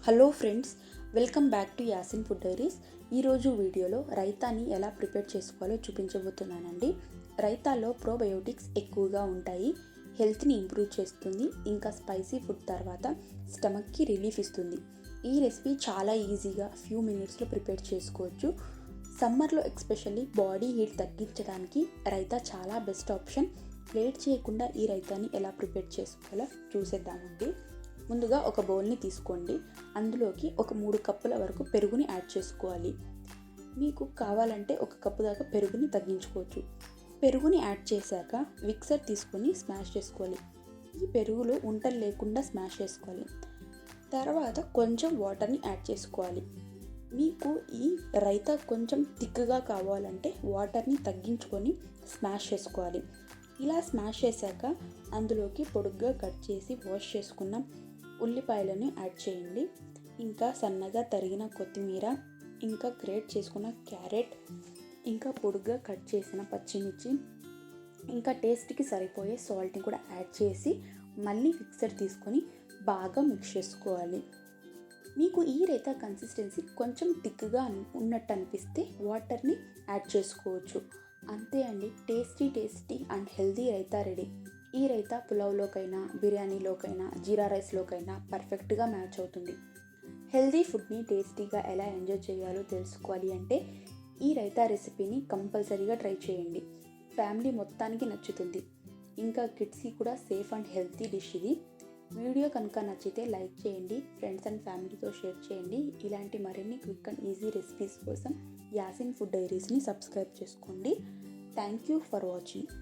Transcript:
Hello friends, welcome back to Yasin food diaries. ఈరోజు వీడియోలో రైతాని ఎలా ప్రిపేర్ చేసుకోవాలో చూపించబోతున్నానండి. రైతాలో ప్రోబయోటిక్స్ ఎక్కువగా ఉంటాయి, హెల్త్ని ఇంప్రూవ్ చేస్తుంది, ఇంకా స్పైసీ ఫుడ్ తర్వాత స్టమక్కి రిలీఫ్ ఇస్తుంది. ఈ రెసిపీ చాలా ఈజీగా ఫ్యూ మినిట్స్లో ప్రిపేర్ చేసుకోవచ్చు. సమ్మర్లో ఎస్పెషల్లీ బాడీ హీట్ తగ్గించడానికి రైతా చాలా బెస్ట్ ఆప్షన్. లేట్ చేయకుండా ఈ రైతాని ఎలా ప్రిపేర్ చేసుకోవాలో చూసేద్దామండి. ముందుగా ఒక బౌల్ని తీసుకోండి. అందులోకి ఒక 3 కప్పుల వరకు పెరుగుని యాడ్ చేసుకోవాలి. మీకు కావాలంటే 1 కప్పు దాకా పెరుగుని తగ్గించుకోవచ్చు. పెరుగుని యాడ్ చేశాక మిక్సర్ తీసుకొని స్మాష్ చేసుకోవాలి. ఈ పెరుగులో ఉంటలు లేకుండా స్మాష్ చేసుకోవాలి. తర్వాత కొంచెం వాటర్ని యాడ్ చేసుకోవాలి. మీకు ఈ రైతా కొంచెం థిక్గా కావాలంటే వాటర్ని తగ్గించుకొని స్మాష్ చేసుకోవాలి. ఇలా స్మాష్ చేశాక అందులోకి పొడుగ్గా కట్ చేసి వాష్ చేసుకున్న ఉల్లిపాయలను యాడ్ చేయండి. ఇంకా సన్నగా తరిగిన కొత్తిమీర, ఇంకా గ్రేట్ చేసుకున్న క్యారెట్, ఇంకా పొడుగ్గా కట్ చేసిన పచ్చిమిర్చి, ఇంకా టేస్ట్కి సరిపోయే సాల్ట్ని కూడా యాడ్ చేసి మళ్ళీ మిక్సర్ తీసుకొని బాగా మిక్స్ చేసుకోవాలి. మీకు ఈ రైతా కన్సిస్టెన్సీ కొంచెం థిక్గా ఉన్నట్టు అనిపిస్తే వాటర్ని యాడ్ చేసుకోవచ్చు. అంతే అండి, tasty and healthy raita ready. ఈ రైతా పులావ్లోకైనా, బిర్యానీలోకైనా, జీరా రైస్లోకైనా పర్ఫెక్ట్గా మ్యాచ్ అవుతుంది. హెల్దీ ఫుడ్ని టేస్టీగా ఎలా ఎంజాయ్ చేయాలో తెలుసుకోవాలి అంటే ఈ రైతా రెసిపీని కంపల్సరీగా ట్రై చేయండి. ఫ్యామిలీ మొత్తానికి నచ్చుతుంది. ఇంకా కిడ్స్కి కూడా సేఫ్ అండ్ హెల్తీ డిష్ ఇది. వీడియో కనుక నచ్చితే లైక్ చేయండి, ఫ్రెండ్స్ అండ్ ఫ్యామిలీతో షేర్ చేయండి. ఇలాంటి మరిన్ని క్విక్ అండ్ ఈజీ రెసిపీస్ కోసం యాసిన్ ఫుడ్ డైరీస్ని సబ్స్క్రైబ్ చేసుకోండి. Thank you for watching.